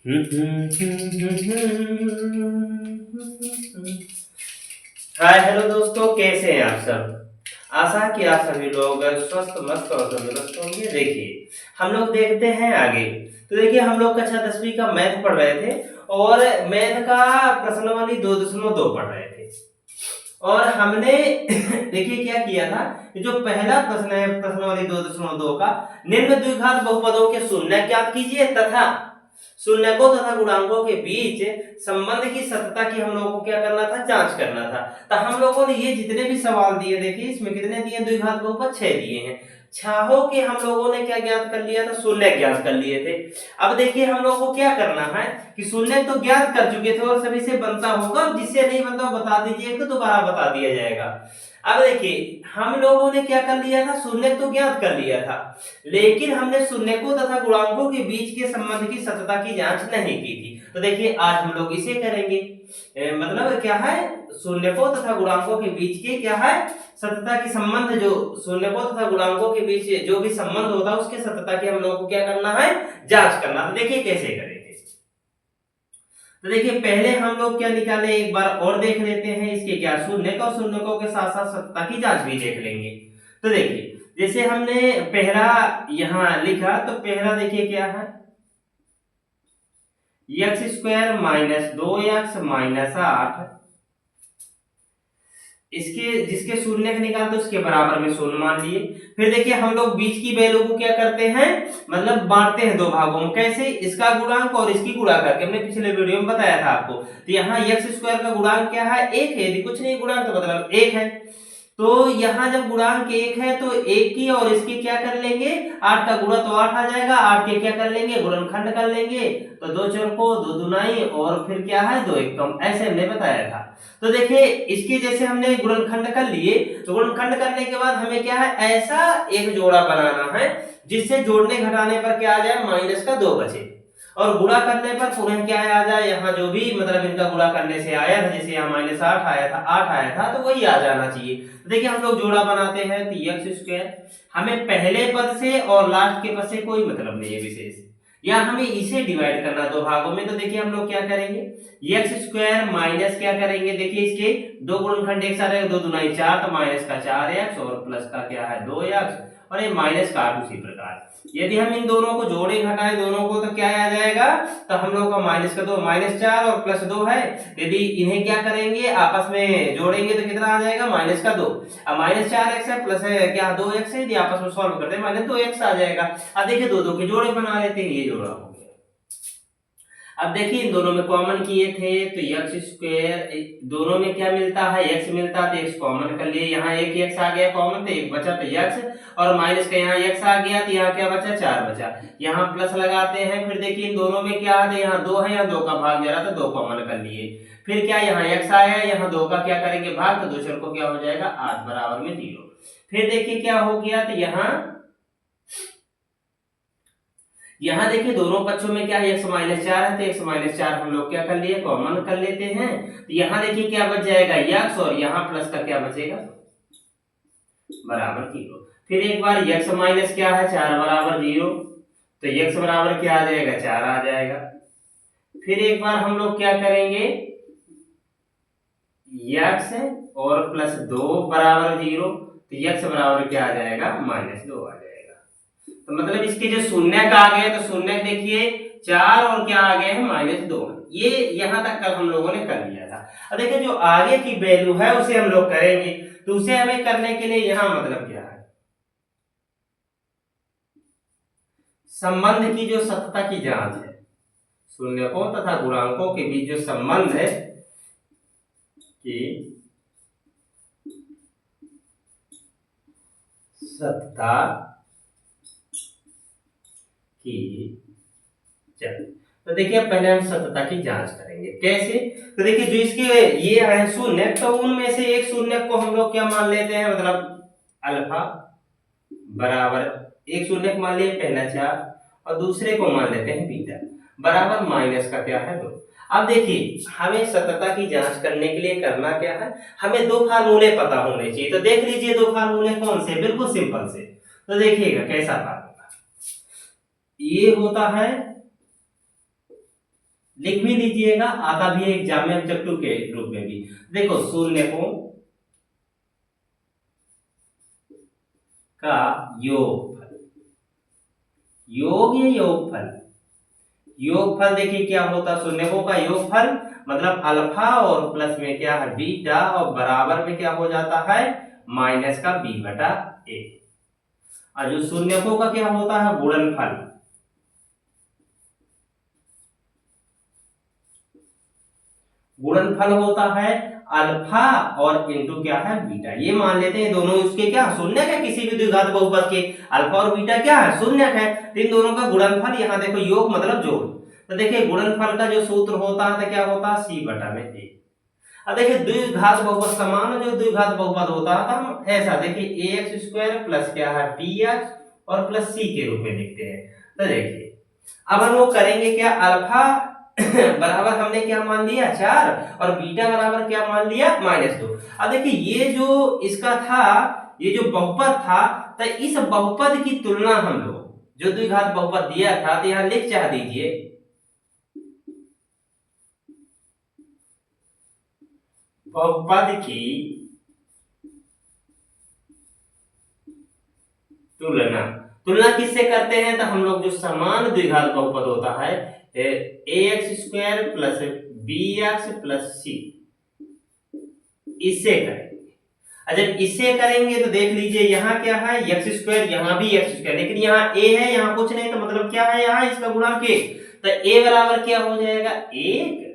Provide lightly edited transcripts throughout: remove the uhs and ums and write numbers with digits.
Hi hello दोस्तों, कैसे हैं आप सब। आशा है कि आप सभी लोग स्वस्थ मस्त और तंदुरुस्त होंगे। देखिए हम लोग देखते हैं आगे। तो देखिए हम लोग कक्षा 10वीं का मैथ पढ़ रहे थे और मैथ का प्रश्नावली 2.2 पढ़ रहे थे। और हमने देखिए क्या किया था कि जो पहला प्रश्न है प्रश्नावली 2.2 का, निम्न द्विघात बहुपदों के शून्य ज्ञात कीजिए तथा शून्यकों तथा गुणांकों के बीच संबंध की सत्यता की हम लोगों को क्या करना था, जांच करना था। तो हम लोगों ने ये जितने भी सवाल दिए, देखिए इसमें कितने दिए, द्विघात बहुपद 6 दिए हैं। छहों के हम लोगों ने क्या ज्ञात कर लिया था, शून्य ज्ञात कर लिए थे। अब देखिए हम लोगों को क्या करना है कि शून्य तो ज्ञात कर चुके थे और सभी से बनता होगा, जिससे नहीं बनता बता दीजिए तो दोबारा बता दिया जाएगा। अब देखिए हम लोगों ने क्या कर लिया था, शून्य तो ज्ञात कर लिया था, लेकिन हमने शून्यकों तथा गुणांकों के बीच के संबंध की सत्यता की जांच नहीं की थी। तो देखिए आज हम लोग इसे करेंगे। मतलब क्या है, शून्यकों तथा गुणांकों के बीच के क्या है, सत्यता की संबंध, जो शून्यकों तथा गुणांकों के बीच जो भी संबंध होता है उसके सत्यता की हम लोगों को क्या करना है, जांच करना है। देखिए कैसे करेंगे। तो देखिए पहले हम लोग क्या निकाले, एक बार और देख लेते हैं इसके क्या, शून्यक और शून्यकों के साथ साथ सत्ता की जांच भी देख लेंगे। तो देखिए जैसे हमने पहला यहां लिखा, तो पहला देखिए क्या है, x square minus 2x minus 8, इसके जिसके शून्य का निकाल तो उसके बराबर में शून्य मान लिए। फिर देखिए हम लोग बीच की वैल्यू को क्या करते हैं, मतलब बांटते हैं दो भागों में। कैसे, इसका गुणांक और इसकी गुणा करके, हमने पिछले वीडियो में बताया था आपको। तो यहाँ एक्स स्क्वायर का गुणांक क्या है, 1 है, यदि कुछ नहीं गुणांक तो मतलब 1 है। तो यहाँ जब गुणांक 1 है तो 1 की और इसकी क्या कर लेंगे, 8 का गुणा तो 8 आ जाएगा, 8 के क्या कर लेंगे, गुणनखंड कर लेंगे। तो 2 4 को 2 दुनाई और फिर क्या है 2 1 कम, ऐसे हमने बताया था। तो देखिए इसके जैसे हमने गुणनखंड कर लिए, तो गुणनखंड करने के बाद हमें क्या है, ऐसा एक जोड़ा बनाना है जिससे जोड़ने घटाने पर क्या आ जाए, माइनस का 2 बचे। और गुणा करने पर पुनः क्या आ जाए, यहाँ जो भी मतलब इनका गुणा करने से आया था, जैसे यहाँ माइनस 8 आया था, 8 आया था, तो वही आ जाना चाहिए। तो देखिए हम लोग जोड़ा बनाते हैं, तो एक्स स्क्वायर, हमें पहले पद से और लास्ट के पद से कोई मतलब नहीं है विशेष, या हमें इसे डिवाइड करना दो भागों में। तो देखिए हम लोग क्या करेंगे, एक्स स्क्वायर माइनस क्या करेंगे, देखिए इसके दो गुणनखंड एक साथ है, 2 दुनाई 4, तो माइनस का 4x और प्लस का क्या है 2x, और ये माइनस का 8 उसी प्रकार। यदि हम इन दोनों को जोड़े घटाएं दोनों को, तो क्या आ जाएगा, तो हम लोग का माइनस का 2 माइनस 4 और प्लस 2 है। यदि इन्हें क्या करेंगे, आपस में जोड़ेंगे तो कितना आ जाएगा, माइनस का 2। अब माइनस 4x है प्लस है क्या 2x है, यदि आपस में सॉल्व करते हैं माइनस 2x आ जाएगा। अब देखिए दो दो के जोड़े बना लेते हैं, ये जोड़ा हो गया। अब देखिए इन दोनों में कॉमन किए थे, तो एक्स स्क्वायर, दोनों में क्या मिलता है, एक्स मिलता है, तो एक्स कॉमन कर लिए। यहाँ एक एक्स आ गया कॉमन, तो एक बचा, तो एक्स, और माइनस का यहाँ एक्स आ गया, तो यहाँ क्या बचा, 4 बचा। यहाँ प्लस लगाते हैं, फिर देखिए इन दोनों में क्या है, यहाँ 2 है, यहाँ 2 का भाग जा रहा था, 2 कॉमन कर लिए। फिर क्या, यहाँ एक्स आया, यहाँ 2 का क्या करेंगे भाग, तो 2 चर को क्या हो जाएगा 8 बराबर में 0। फिर देखिए क्या हो गया, तो यहाँ देखिए दोनों पक्षों में क्या है, x माइनस 4 है, तो x माइनस 4 हम लोग क्या कर लिए, कॉमन कर लेते हैं। तो यहाँ देखिए क्या बच जाएगा x, और यहाँ प्लस का क्या बचेगा, बराबर 0। फिर एक बार x माइनस क्या है 4 बराबर 0, तो x बराबर क्या आ जाएगा, 4 आ जाएगा। फिर एक बार हम लोग क्या करेंगे, x और प्लस 2 बराबर 0, तो x बराबर क्या आ जाएगा, माइनस 2 आ जाएगा। तो मतलब इसके जो शून्य का आ गया, तो शून्य देखिए 4 और क्या आ गया है, -2। ये यहां तक कल हम लोगों ने कर लिया था। अब देखिए जो आगे की वैल्यू है उसे हम लोग करेंगे, तो उसे हमें करने के लिए यहां मतलब क्या है, संबंध की जो सत्यता की जांच है, शून्यकों तथा गुणांकों के बीच जो संबंध है कि सत्यता की जांच। तो देखिए पहले हम सत्यता की जांच करेंगे, कैसे, तो देखिए जो इसके ये है शून्य, तो उनमें से एक शून्य को हम लोग क्या मान लेते हैं, मतलब अल्फा बराबर, एक शून्य को मान लिए पहला 4 और दूसरे को मान लेते हैं बीटा, बराबर माइनस का क्या है 2। अब देखिए हमें सत्यता की जांच करने के लिए करना क्या है, हमें दो फार्मूले पता होने चाहिए। तो देख लीजिए दो फार्मूले कौन से, बिल्कुल सिंपल से। तो देखिएगा कैसा फार्मूला, ये होता है लिख भी लीजिएगा, आता भी है एग्जाम में ऑब्जेक्टिव के रूप में भी। देखो शून्य को का योगफल, योग या योगफल, योगफल देखिए क्या होता है, शून्यकों का योगफल मतलब अल्फा और प्लस में क्या है बीटा और बराबर में क्या हो जाता है माइनस का बी बटा ए। और जो शून्यकों का क्या होता है गुणनफल, गुणनफल होता है अल्फा और इंटू क्या है बीटा। ये मान लेते हैं दोनों इसके क्या शून्य है, किसी भी द्विघात बहुपद के अल्फा और बीटा क्या है शून्य है, तो इन दोनों का गुणनफल यहाँ देखो योग मतलब जोड़। तो देखिए गुणनफल का जो सूत्र होता है तो क्या होता है सी बटा में ए। अब देखिए द्विघात बहुपद समान जो द्विघात बहुपद होता है तो हम ऐसा देखिए ए एक्स स्क्वायर प्लस क्या है बी एक्स और प्लस सी के रूप में लिखते हैं। तो देखिए अब हम वो करेंगे क्या अल्फा बराबर हमने क्या मान लिया 4 और बीटा बराबर क्या मान लिया -2। अब देखिए ये जो इसका था ये जो बहुपद था तो इस बहुपद की तुलना हम लोग जो द्विघात बहुपद दिया था तो यहाँ लिख चाह दीजिए बहुपद की तुलना, तुलना किससे करते हैं तो हम लोग जो समान द्विघात बहुपद होता है A X square plus B X plus C इससे करेंगे। अच्छा इससे करेंगे तो देख लीजिए यहाँ क्या है एक्स स्क्वायर, यहाँ भी एक्स स्क्वायर, लेकिन यहाँ ए है यहाँ कुछ नहीं तो मतलब क्या है यहाँ इसका गुणांक एक, तो ए बराबर क्या हो जाएगा 1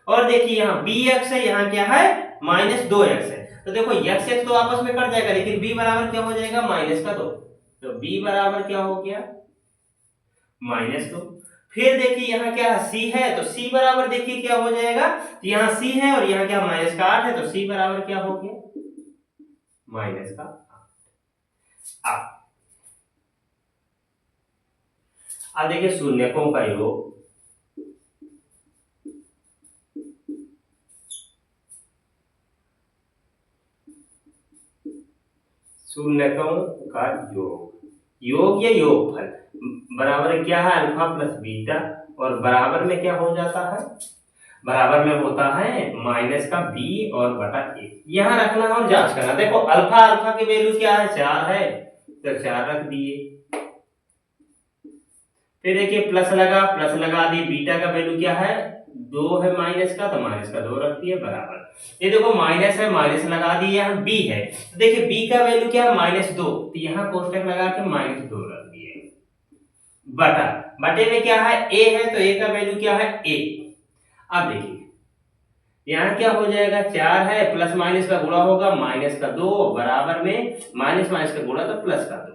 और देखिए यहाँ बी एक्स है यहाँ क्या है -2x है, तो देखो एक्स एक्स तो आपस में कट जाएगा लेकिन बी बराबर क्या हो जाएगा -2, तो b बराबर क्या हो गया -2। फिर देखिए यहाँ क्या है c है तो c बराबर देखिए क्या हो जाएगा, तो यहाँ c है और यहाँ क्या -8 है तो c बराबर क्या हो गया -8। अब देखिए शून्यकों का योग, शून्यकों का योग, योग या योगफल बराबर क्या है अल्फा प्लस बीटा और बराबर में क्या हो जाता है बराबर में होता है माइनस का बी और बटा ए। यहाँ रखना और जांच करना। देखो अल्फा अल्फा की वैल्यू क्या है 4 है तो 4 रख दिए, फिर देखिए प्लस लगा दी, बीटा का वैल्यू क्या है 2 है माइनस का तो माइनस का 2 रख दिए बराबर। ये देखो माइनस है माइनस लगा दिए, यहाँ बी है तो देखिए बी का वैल्यू क्या है -2 तो यहाँ कोष्टक लगा के -2 रख दिए बटा बटे में क्या है ए है तो ए का वैल्यू क्या है 1। अब देखिए यहाँ क्या हो जाएगा 4 है प्लस माइनस का गुणा होगा -2 बराबर में माइनस माइनस का गुणा तो प्लस का 2,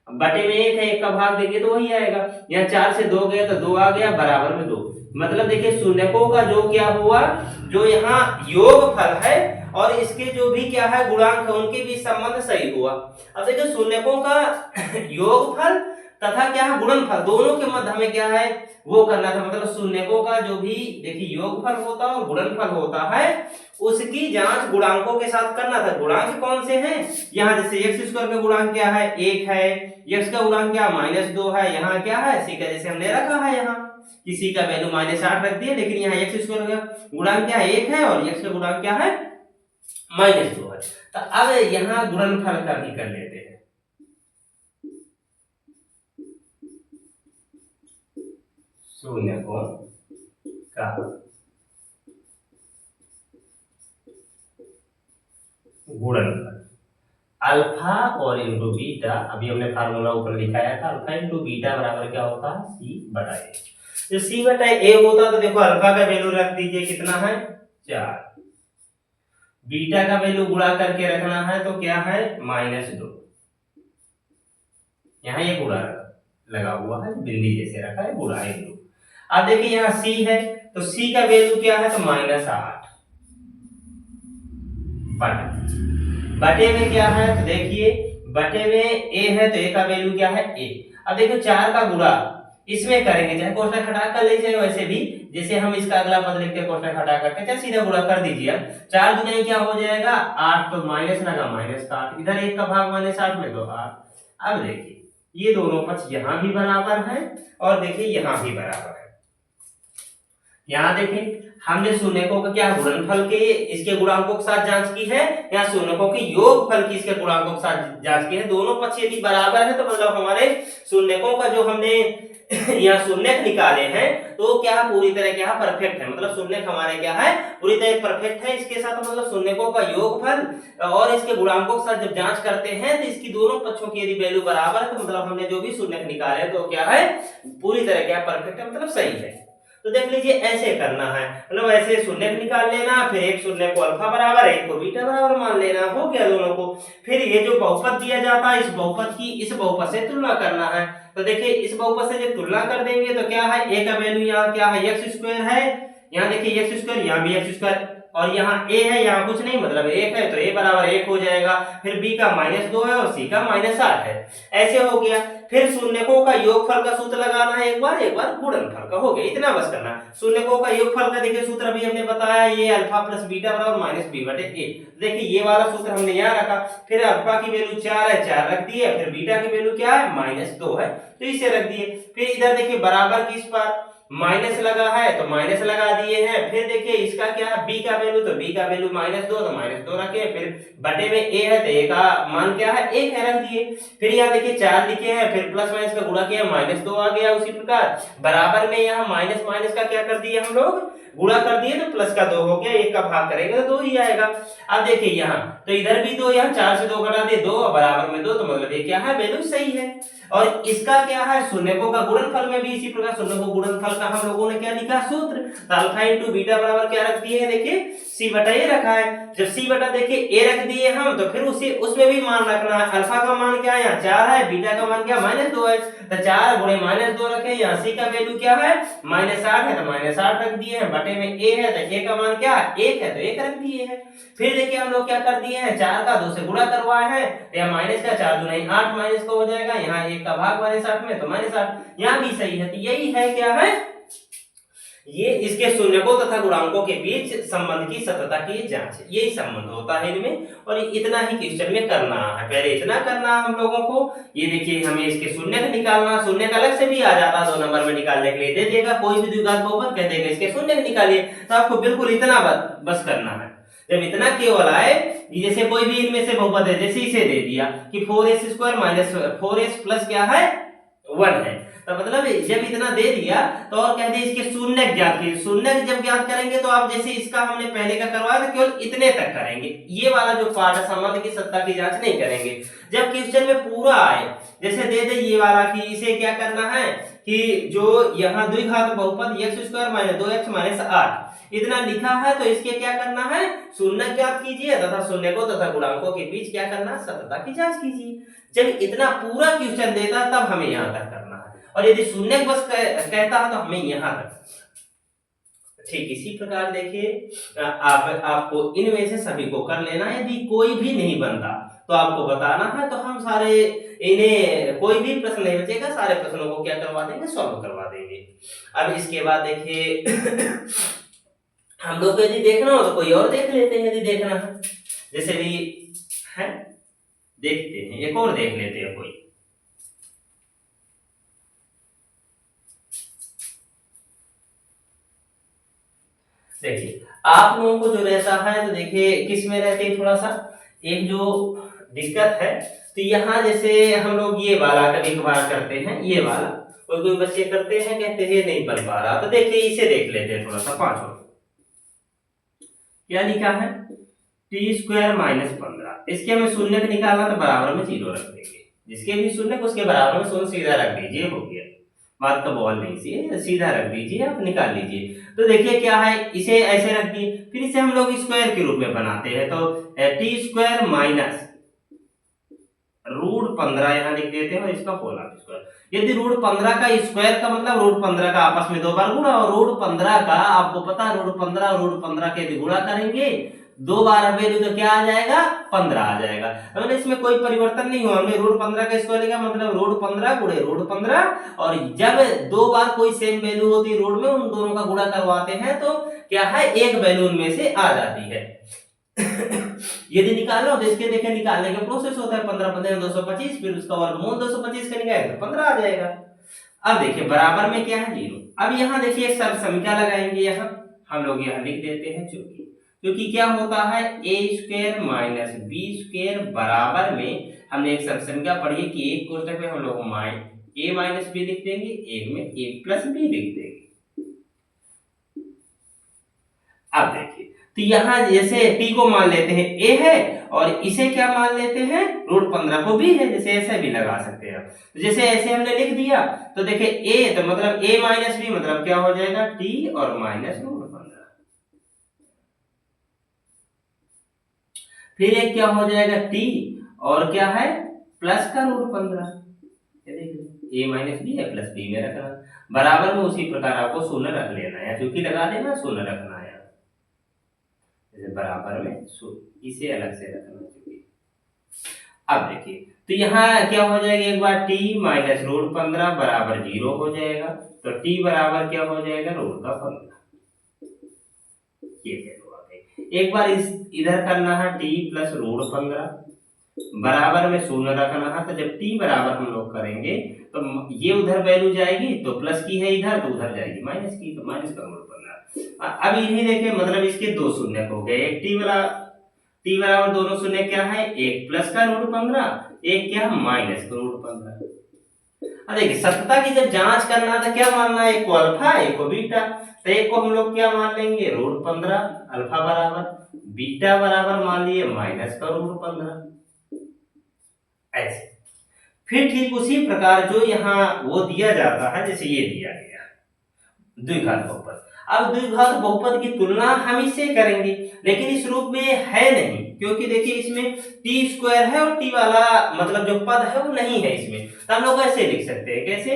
बटे में 1 है 1 का भाग देंगे तो वही आएगा, यहाँ 4 से 2 गया तो 2 आ गया बराबर में 2। मतलब देखिए शून्यकों का जो क्या हुआ जो यहाँ योगफल है और इसके जो भी क्या है गुणांक है उनके बीच संबंध सही हुआ। अब देखिए शून्यकों का योगफल तथा क्या है गुणनफल दोनों के मध्य हमें क्या है वो करना था, मतलब शून्यकों का जो भी देखिए योगफल होता है और गुणनफल होता है उसकी जांच गुणांकों के साथ करना था। गुणांक कौन से हैं यहाँ जैसे एक्स स्क्वायर का गुणांक क्या है 1 है, एक्स का गुणांक क्या -2 है, यहाँ क्या है सी का जैसे हमने रखा है यहाँ किसी का वैल्यू -8 रख दिया, लेकिन यहाँ एक्स स्क्वायर का गुणांक क्या है 1 है और एक्स का गुणांक क्या है -2 है। तो अब यहाँ गुणनफल का भी कर लेते हैं। शून्यकों का गुणनफल अल्फा और इंटू बीटा, अभी हमने फार्मूला ऊपर लिखाया था अल्फा इंटू बीटा बराबर क्या होता है सी बटा ए। जो सी बटा ए होता तो देखो अल्फा का वैल्यू रख दीजिए कितना है 4, बीटा का वैल्यू गुणा करके रखना है तो क्या है -2, यहाँ ये गुणा लगा हुआ है बिंदी जैसे रखा है गुणा इंटू। अब देखिए यहाँ सी है तो सी का वैल्यू क्या है तो -8 बटा बटे में क्या है तो देखिए बटे में ए है तो ए का वैल्यू क्या है ए। अब देखो 4 का गुणा इसमें करेंगे चाहे कोष्टक हटा कर ले जाए वैसे भी जैसे हम इसका अगला पद लिखते हैं कोष्टक हटा करके चाहे सीधा गुणा कर दीजिए। अब 4 दुनी क्या हो जाएगा 8 तो माइनस लगा -8 इधर 1 का भाग -8 में तो 8। अब देखिए ये दोनों पक्ष यहाँ भी बराबर है और देखिए यहाँ भी बराबर है यहाँ देखें हमने शून्यकों का क्या गुणनफल के इसके गुणांकों के साथ जांच की है या शून्यकों के योगफल की इसके गुणांकों के साथ जांच की है। दोनों पक्ष यदि बराबर है तो मतलब हमारे शून्यकों का जो हमने यहाँ शून्यक निकाले हैं तो क्या पूरी तरह क्या परफेक्ट है, मतलब शून्यक हमारे क्या है पूरी तरह परफेक्ट है। इसके साथ मतलब शून्यकों का योगफल और इसके गुणांकों के साथ जब जांच करते हैं तो इसकी दोनों पक्षों की यदि वैल्यू बराबर है तो मतलब हमने जो भी शून्यक निकाले तो क्या है पूरी तरह क्या परफेक्ट है, मतलब सही है। तो देख लीजिए ऐसे करना है, मतलब ऐसे शून्य निकाल लेना, फिर एक शून्य को अल्फा बराबर एक को बीटा बराबर मान लेना, हो गया दोनों को। फिर ये जो बहुपद दिया जाता है इस बहुपद की इस बहुपद से तुलना करना है। तो देखिए इस बहुपद से जब तुलना कर देंगे तो क्या है a का वैल्यू यहाँ क्या है एक्स स्क्वायर है, यहाँ देखिए एक्स स्क्वायर, यहाँ भी एक्स स्क्वायर, और यहाँ a है यहाँ कुछ नहीं मतलब एक है तो a बराबर 1 हो जाएगा। फिर b का -2 है और c का -8 है, ऐसे हो गया। फिर शून्यकों का योगफल का सूत्र लगाना है, एक बार गुणनफल का, हो गया इतना बस करना। शून्यकों का योगफल का देखिए सूत्र अभी हमने बताया, ये अल्फा प्लस बीटा बराबर -b/a। देखिए ये वाला सूत्र हमने यहाँ रखा। फिर अल्फा की वैल्यू 4 है 4 रख दिए, फिर बीटा की वैल्यू क्या है -2 है तो इसे रख दिए। फिर इधर देखिए बराबर की इस पर माइनस लगा है तो माइनस लगा दिए हैं। फिर देखिए इसका क्या है b का वैल्यू, तो b का वैल्यू -2 तो -2 रखे। फिर बटे में a है तो a का मान क्या है 1 है, रख दिए। फिर यहाँ देखिए 4 लिखे हैं, फिर प्लस माइनस का गुणा किया -2 आ गया। उसी प्रकार बराबर में यहाँ माइनस माइनस का क्या कर दिए हम लोग गुणा कर दिए तो प्लस का 2 हो गया, 1 का भाग करेंगे तो 2 ही आएगा। अब देखिए यहाँ तो इधर भी 2, यहाँ 4 से 2 घटा दिए 2 और बराबर में 2 तो मतलब ये क्या है वैल्यू सही है। और इसका क्या है शून्यकों का गुणनफल में भी इसी प्रकार शून्यकों गुणनफल का हम लोगों ने क्या लिखा सूत्र, तो अल्फा इंटू बीटा बराबर क्या रख दिए हैं देखिए c बटा a रखा है। जब c बटा देखिए a रख दिए हम तो फिर उसे उसमें भी मान रखना है। अल्फा का मान क्या है यहाँ 4 है, बीटा का मान क्या -2 है तो 4 गुणे -2 रखे। यहाँ c का वैल्यू क्या है -8 है तो -8 रख दिए हैं। बटे में a है तो a का मान क्या 1 है तो 1 रख दिए हैं। फिर देखिए हम लोग क्या कर दिए हैं 4 का 2 से गुणा करवाए हैं तो यहाँ माइनस का 4 दूनी 8 माइनस का हो जाएगा, यहाँ 1 का भाग -8 में तो -8, यहाँ भी सही है। तो यही है क्या है ये इसके शून्यकों तथा गुणांकों के बीच संबंध की सतता की जांच, यही संबंध होता है इनमें। और इतना ही क्वेश्चन में करना है, पहले इतना करना हम लोगों को। ये देखिए हमें इसके शून्यक निकालना, शून्यक अलग से भी आ जाता 2 नंबर में निकालने के लिए दे देगा, कोई भी द्विघात बहुपद कह देगा इसके शून्यक निकालिए, तो आपको बिल्कुल इतना बस करना है। जब इतना केवल आए, जैसे कोई भी इनमें से बहुपद है, जैसे इसे दे दिया कि 4s² - 4s प्लस क्या है 1 है, तो मतलब जब इतना दे दिया तो और कह दिए इसके शून्यक ज्ञात कीजिए। शून्यक जब ज्ञात करेंगे तो आप जैसे इसका हमने पहले का करवाया था केवल इतने तक करेंगे, ये वाला जो पार्ट है संबंध की सत्ता की जांच नहीं करेंगे। जब क्वेश्चन में पूरा आए, जैसे दे दे ये वाला कि इसे क्या करना है कि जो यहाँ द्विघात बहुपद x² - 2x - 8 इतना लिखा है तो इसके क्या करना है शून्यक ज्ञात कीजिए तथा शून्यकों तथा गुणांकों के बीच क्या करना सतता की जांच कीजिए। जब इतना पूरा क्वेश्चन देता तब हमें यहाँ तक करना है, और यदि शून्यक बस कहता है तो हमें यहाँ तक। ठीक इसी प्रकार देखिए आपको इनमें से सभी को कर लेना। यदि कोई भी नहीं बनता तो आपको बताना है, तो हम सारे इन्हें कोई भी प्रश्न नहीं बचेगा, सारे प्रश्नों को क्या करवा देंगे सॉल्व करवा देंगे। अब इसके बाद देखिए हम लोग को यदि देखना हो तो कोई और देख लेते हैं, यदि देखना है जैसे भी है देखते हैं, एक और देख लेते हैं कोई। देखिए आप लोगों को जो रहता है तो देखिए किस में रहते हैं, थोड़ा सा एक जो दिक्कत है तो यहाँ जैसे हम लोग ये वाला कभी कभार करते हैं, ये वाला कोई बच्चे करते हैं कहते हैं नहीं बन पा रहा, तो देखिए इसे देख लेते हैं थोड़ा सा। 5 क्या लिखा है t² - 15, इसके हमें शून्यक निकालना तो बराबर में 0 रख देंगे, जिसके भी शून्यक उसके बराबर में 0 सीधा रख दीजिए, हो गया बात का बॉल नहीं सीधा रख दीजिए, आप निकाल लीजिए। तो देखिए क्या है इसे ऐसे रख दिए, फिर इसे हम लोग स्क्वायर के रूप में बनाते हैं तो t² - √15 यहाँ लिख देते हैं और इसका होल स्क्वायर। यदि √15 का स्क्वायर का मतलब √15 का आपस में 2 बार गुणा, और √15 का आपको पता है √15 और √15 के यदि गुणा करेंगे 2 बार वैल्यू तो क्या आ जाएगा 15 आ जाएगा। मतलब इसमें कोई परिवर्तन नहीं हुआ, हमने √15 का स्क्वायर लिखा मतलब √15 गुणे √15, और जब 2 बार कोई सेम वैल्यू होती है रूट में उन दोनों का गुणा करवाते हैं तो क्या है एक वैल्यू उनमें से आ जाती है। यदि निकालना हो तो इसके देखें निकालने का प्रोसेस होता है 15 × 15 = 225, फिर उसका वर्गमूल 225 का निकालेंगे तो 15 आ जाएगा। अब देखिए बराबर में क्या है 0। अब यहाँ देखिए एक सरसमीका लगाएंगे, यहाँ हम लोग यहाँ लिख देते हैं क्योंकि क्या होता है ए स्क्वायर माइनस बी स्क्वायर बराबर में हमने एक सरसमीका पढ़ी है कि एक कोष्टक में हम लोग ए माइनस बी लिख देंगे, एक में ए प्लस बी लिख देंगे। अब देखिए तो यहाँ जैसे t को मान लेते हैं a है और इसे क्या मान लेते हैं √15 को b है, जैसे ऐसे भी लगा सकते हैं। तो जैसे ऐसे हमने लिख दिया तो देखिए a तो मतलब a माइनस बी मतलब क्या हो जाएगा t और माइनस √15। फिर एक क्या हो जाएगा t और क्या है प्लस का √15। ये देखिए a माइनस बी है प्लस b में रखना बराबर में उसी प्रकार आपको शून्य रख लेना है, चूंकि लगा देना शून्य रखना है बराबर में इसे अलग से रखना चाहिए। अब देखिए तो यहाँ क्या हो जाएगा एक बार t माइनस √15 बराबर 0 हो जाएगा, तो t बराबर क्या हो जाएगा √15। ये एक बार इस इधर करना है t प्लस √15 बराबर में शून्य रखना है, तो जब t बराबर हम लोग करेंगे तो ये उधर वैल्यू जाएगी तो प्लस की है इधर तो उधर जाएगी माइनस की, तो माइनस का √15। अब इन्हीं देखिए मतलब इसके दो शून्य हो गए, एक टी बराबर दोनों शून्य क्या है एक प्लस का √15 एक क्या माइनस का √15। अब देखिए सत्यता की जब जांच करना था क्या मानना है एक को अल्फा एक को बीटा, तो एक को हम लोग क्या मान लेंगे √15 अल्फा बराबर बीटा बराबर मान लिए माइनस का √15 ऐसे। फिर ठीक उसी प्रकार जो यहाँ वो दिया जाता है जैसे ये दिया गया द्विघात बहुपद। अब द्विघात बहुपद की तुलना हम इससे करेंगे लेकिन इस रूप में है नहीं, क्योंकि देखिए इसमें टी स्क्वायर है और टी वाला मतलब जो पद है वो नहीं है इसमें, तो हम लोग ऐसे लिख सकते हैं कैसे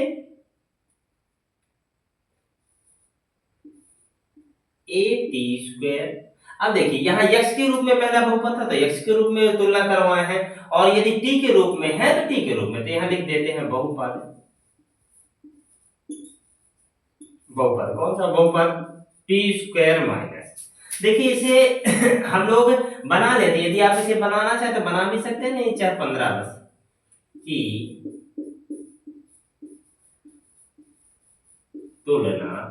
ए टी स्क्वायर। अब देखिए यहाँ x के रूप में पहला बहुपद था तो x के रूप में तुलना करवाए हैं, और यदि t के रूप में है तो t के रूप में, तो यहाँ लिख देते हैं बहुपद। बहुपद कौन सा बहुपद टी स्क्वायर माइनस, देखिए इसे हम लोग बना लेते हैं, यदि आप इसे बनाना चाहे तो बना भी सकते हैं, नहीं चाहे 15 बस की तुलना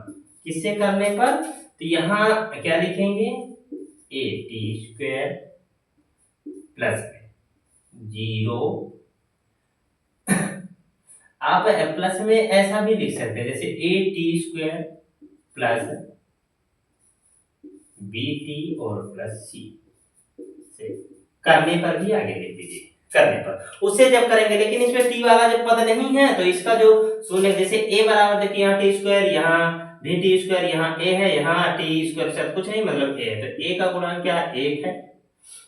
किससे करने पर, तो यहाँ क्या लिखेंगे ए टी स्क्वायर प्लस 0। आप प्लस में ऐसा भी लिख सकते हैं जैसे A T square plus B T और प्लस सी से करने पर भी आगे लिख दीजिए करने पर उससे जब करेंगे, लेकिन इसमें टी वाला जब पद नहीं है तो इसका जो शून्य जैसे a बराबर देखिए यहाँ टी स्क्वायर यहाँ भी टी स्क्वायर यहाँ a है यहाँ टी स्क्वायर सब कुछ नहीं मतलब a है, तो a का गुणांक क्या 1 है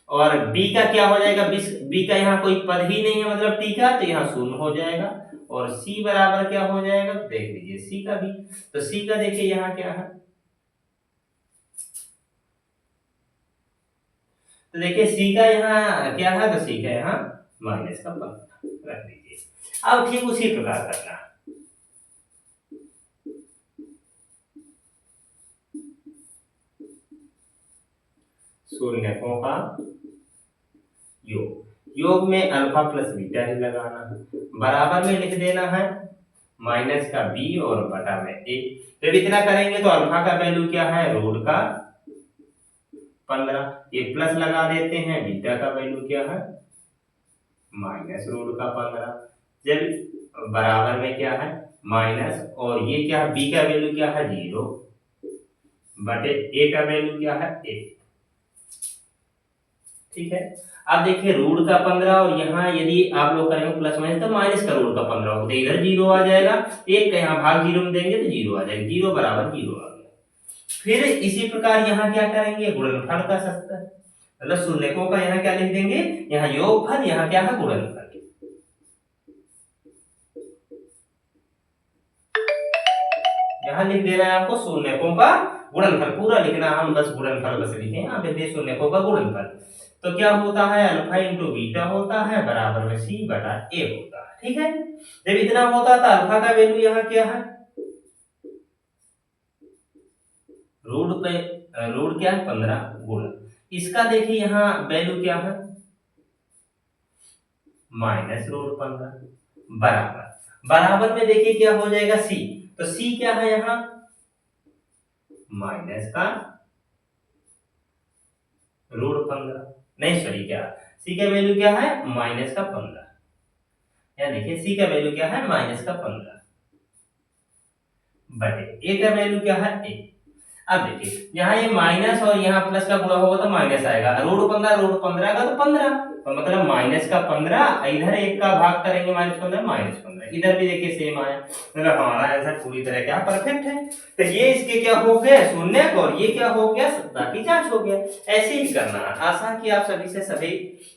और b का क्या हो जाएगा b का यहाँ कोई पद ही नहीं है मतलब t का, तो यहाँ शून्य हो जाएगा और c बराबर क्या हो जाएगा देख लीजिए c का भी, तो c का देखिए यहाँ क्या है, तो देखिए c का यहाँ क्या है तो c का यहाँ माइनस का 15 रख दीजिए। अब ठीक उसी प्रकार करना शून्यकों का योग में अल्फा प्लस बीटा ही लगाना है, बराबर में लिख देना है माइनस का b और बटा में a। जब इतना करेंगे तो अल्फा का वैल्यू क्या है रूट का 15, ये प्लस लगा देते हैं बीटा का वैल्यू क्या है माइनस रूट का 15, जब बराबर में क्या है माइनस और ये क्या है b का वैल्यू क्या है 0 बटे a का वैल्यू क्या है 1। ठीक है, अब देखिए रूट का 15 और यहाँ यदि आप लोग करेंगे प्लस माइनस तो माइनस का रूट का 15 होगा, तो इधर 0 आ जाएगा, एक का यहाँ भाग 0 में देंगे तो 0 आ जाएगा, 0 बराबर 0 आ गया। फिर इसी प्रकार यहाँ क्या करेंगे गुणनफल का सकता है, मतलब शून्यकों का यहाँ क्या लिख देंगे यहाँ योगफल यहाँ क्या है गुणनफल। यहाँ लिख देना है आपको शून्यकों का गुणनफल, पूरा लिखना हम बस गुणनफल बस लिखें, आप देखिए शून्यकों का गुणनफल तो क्या होता है अल्फा इंटू बीटा होता है बराबर में सी बटा ए होता है। ठीक है, जब इतना होता था अल्फा का वैल्यू यहाँ क्या है रूट क्या है 15 गुणा इसका, देखिए यहाँ वैल्यू क्या है माइनस रूट 15 बराबर बराबर में देखिए क्या हो जाएगा सी, तो सी क्या है यहाँ माइनस का √15, नहीं सॉरी क्या सी का वैल्यू क्या है माइनस का 15, या देखिए सी का वैल्यू क्या है माइनस का 15 बटे ए का वैल्यू क्या है ए। अब देखिए यहाँ ये माइनस और यहाँ प्लस का गुणा होगा तो माइनस आएगा, √15 का तो 15, तो मतलब माइनस का 15, इधर एक का भाग करेंगे -15, इधर भी देखिए सेम आया, मतलब हमारा आंसर पूरी तरह क्या परफेक्ट है। तो ये इसके क्या हो गया शून्य और ये क्या हो गया सत्ता की जांच हो गया। ऐसे ही करना है, आशा कि आप सभी से सभी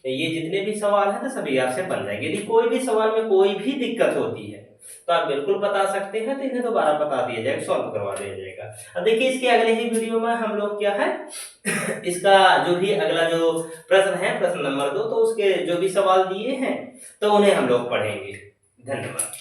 ये जितने भी सवाल है तो सभी आपसे बन जाएंगे। यदि कोई भी सवाल में कोई भी दिक्कत होती है तो आप बिल्कुल बता सकते हैं, तो इन्हें दोबारा बता दिया जाएगा, सॉल्व करवा दिया जाएगा। अब देखिए इसके अगले ही वीडियो में हम लोग क्या है इसका जो भी अगला जो प्रश्न है प्रश्न नंबर 2, तो उसके जो भी सवाल दिए हैं तो उन्हें हम लोग पढ़ेंगे। धन्यवाद।